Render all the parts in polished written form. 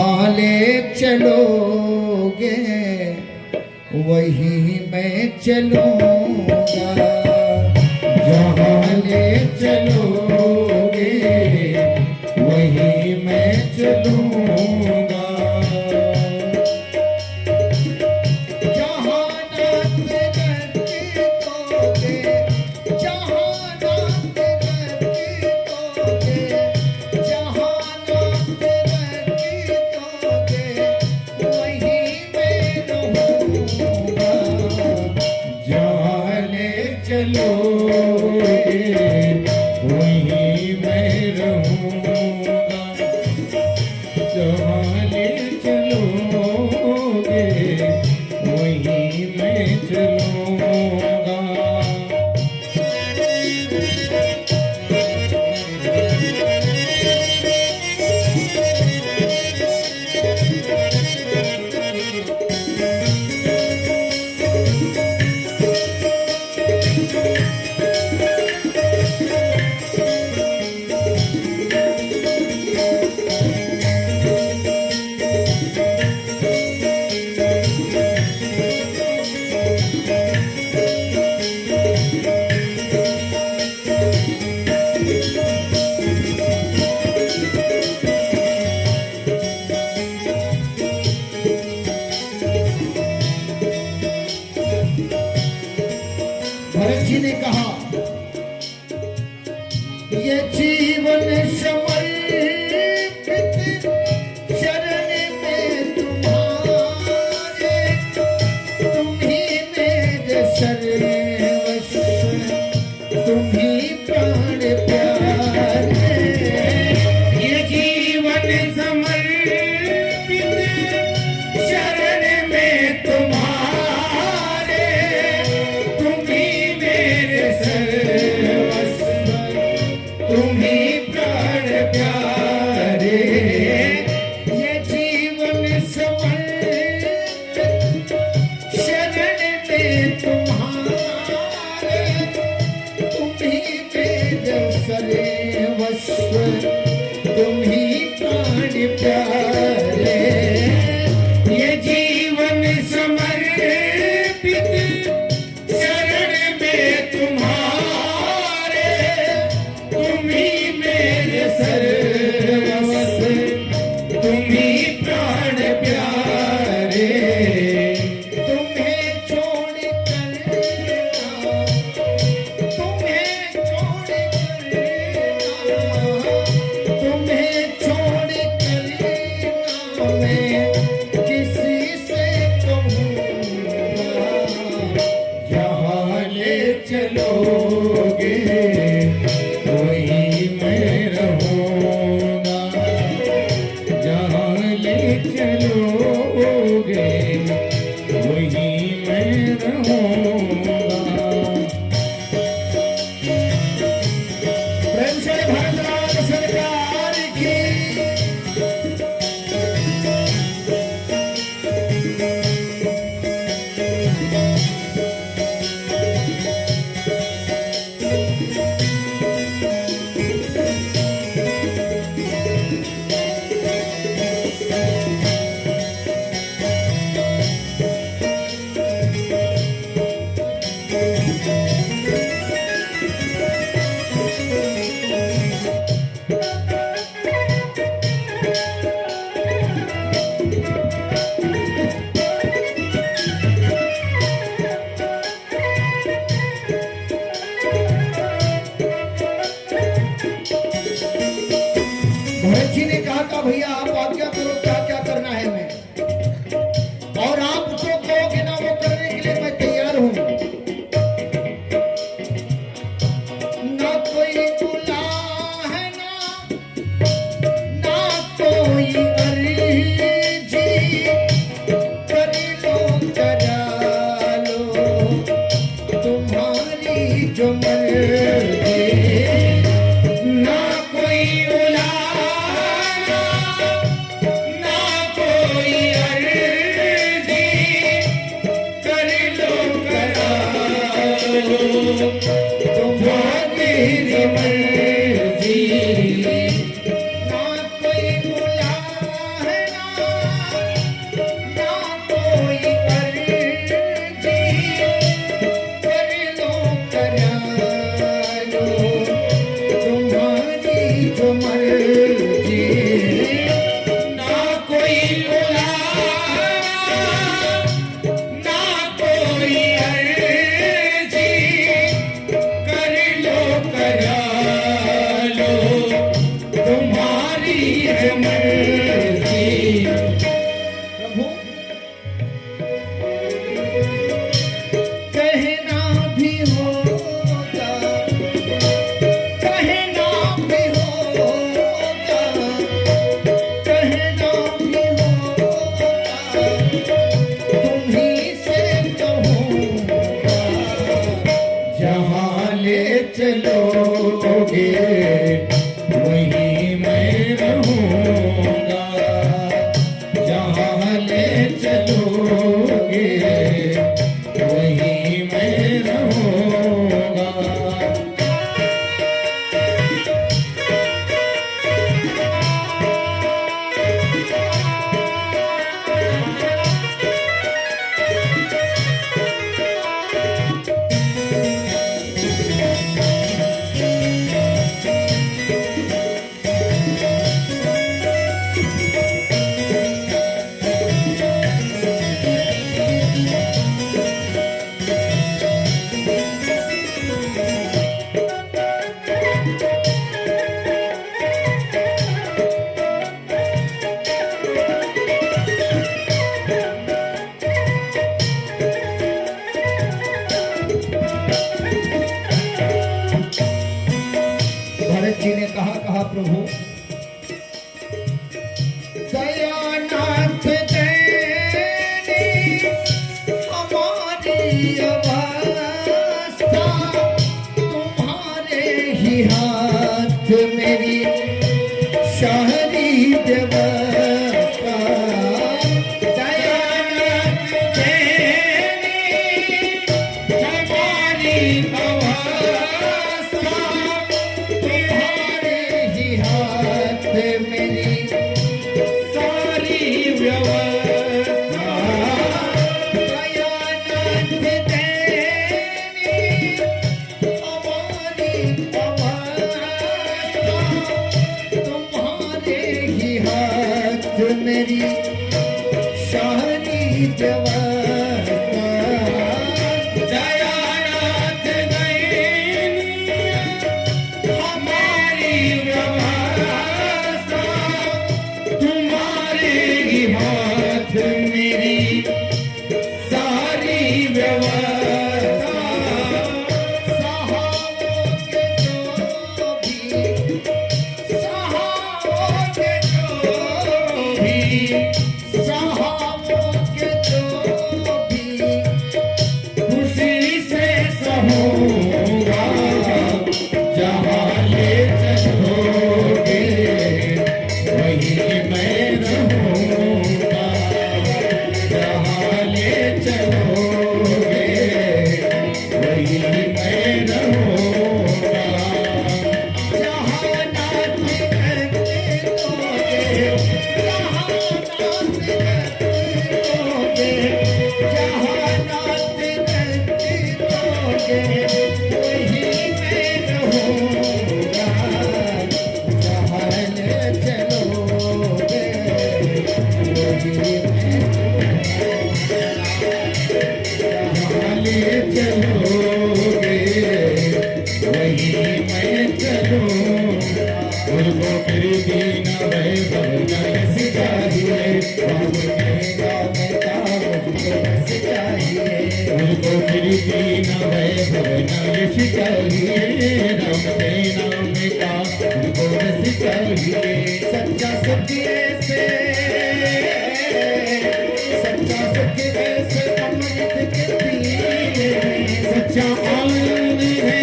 जहाँ ले चलोगे वहीं मैं चलूँगा, जहाँ ले चलोगे वहीं मैं चलूँगा। जहाँ नाथ गति दोगे, जहाँ नाथ गति दोगे, जहाँ नाथ गति दोगे वहीं मैं रहूँगा, जहाँ ले चलोगे वहीं मैं रहूँगा, जहाँ ले चलोगे वहीं मैं चलूँगा। भरत जी ने कहा ये जीवन समर्पित शरण में तुम्हारे, तुम ही मेरे सर्वस्व, तुम ही प्राण प्यारे। ये जीवन समर्पित शरण में तुम्हारे, तुम ही मेरे सर्वस्व, तुम ही प्राण प्यारे। ये जीवन समर्पित शरण में तुम्हारे, तुम ही मेरे सर्वस्व, तुम ही प्राण प्यारे। ये जीवन समर्पित शरण में तुम्हारे, तुम ही मेरे सर्वस्व, तुम ही प्राण प्यारे। तुम्हें छोड़कर तुम्हें छोड़कर तुम्हें छोड़कर मैं किसी से कहूँगा, जहाँ ले चलोगे वहीं मैं रहूँगा, जहाँ ले चलोगे वहीं मैं रहूँगा। प्रेम से भारत सरकार की। भरत जी ने कहा था भैया आप आज्ञा करो क्या क्या करना है मैं, और आप जो कहोगे ना वो करने के लिए मैं तैयार हूं। ना कोई बुला है ना कोई अर्जी, कर लो करा लो तुम्हारी जो मर्जी। ना कोई बुला कहा प्रभु दयानाथ देनी हमारी अवस्था तुम्हारे ही हाथ मेरी शहरी व्यवस्था दयानाथ देनी हमारी अवस्था तुम्हारे ही हाथ मेरी सारी व्यवस्था दयानाथ देनी हमारी अवस्था तुम्हारे ही हाथ मेरी शाहरी व्यवस्था दयानाथ देनी हमारी व्यवस्था तुम्हारे ही हाथ मेरी सारी व्यवस्था सहाओगे जो भी सहाओगे जो भी सहाओगे जो भी खुशी से सहूंगा जहाँ ले चलोगे वहीं मैं रहूंगा जहाँ ले चलोगे वहीं मैं रहूंगा जहाँ नाथ करते दोगे जहाँ नाथ करते दोगे जहाँ नाथ करते दोगे वहीं मैं रहूंगा जहाँ ले चलोगे वहीं मैं जहाँ ले चलोगे वहीं मैं चलूंगा मुझको फिर भी न वैभव न यश चाहिए बाबू के नाम का मुझको यश चाहिए मुझको फिर भी न वैभव न यश चाहिए राम के नाम का मुझको यश चाहिए सच्चा सुख ऐसे सच्चा सुख ऐसे अमृत के पीने में सच्चा आनंद है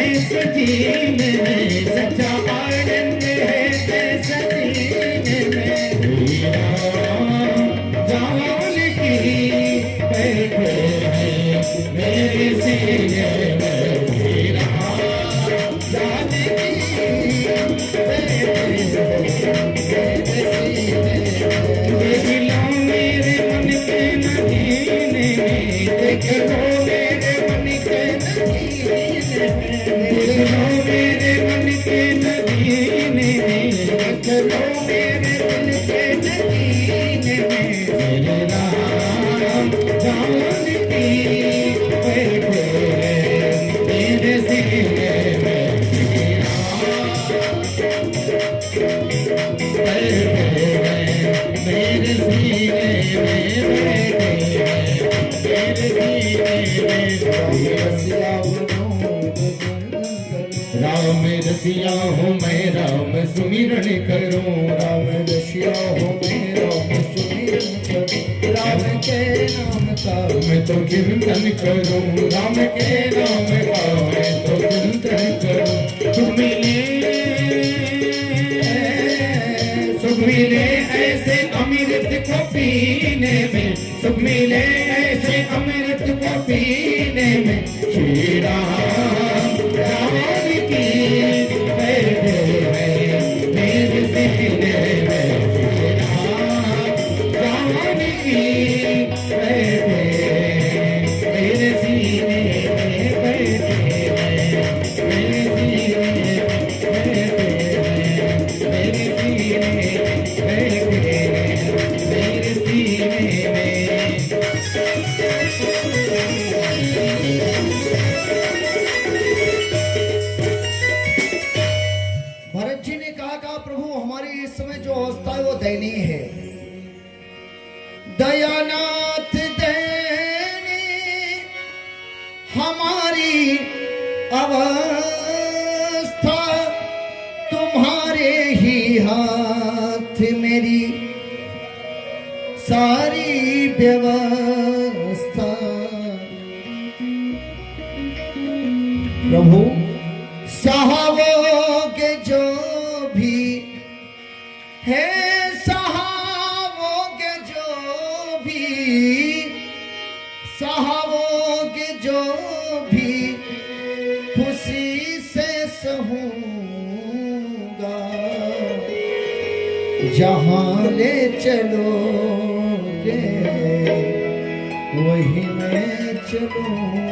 ऐसे जीने में सच्चा आनंद है ऐसे जीने में जान की बैठे हैं मेरे सीने में जान की बैठे हैं मेरे सीने देख लो मेरे मन के नगीने में देख लो मेरे मन के नगीने में देख लो मेरे मन के नगीने में देख लो मेरे मन के नगीने में मेरे राम जान की बैठे हैं मेरे सीने में बैठे हैं मेरे सीने में बैठे हैं मेरे सीने में राम रसिया हूँ मैं राम सुमिरन करूँ राम रसिया हूँ मैं राम सुमिरन करूँ राम के नाम का मैं तो कीर्तन करूँ राम के नाम का मैं तो कीर्तन करूँ सुख मिले ऐसे अमृत को पीने में सुख मिले ऐसे अमृत को पीने में श्री राम राम की बैठे हैं मेरे सीने में श्री राम की बैठे हैं मेरे सीने में बैठे हैं मेरे सीने में बैठे हैं मेरे सीने में बैठे हैं मेरे सीने में दयनीय है। दयानाथ देनी हमारी अवस्था तुम्हारे सारी व्यवस्था। प्रभु सहावोगे जो भी है, सहावोगे जो भी, सहावोगे जो भी, खुशी से सहूंगा। जहां ले चलोगे वही मैं चलूंगा।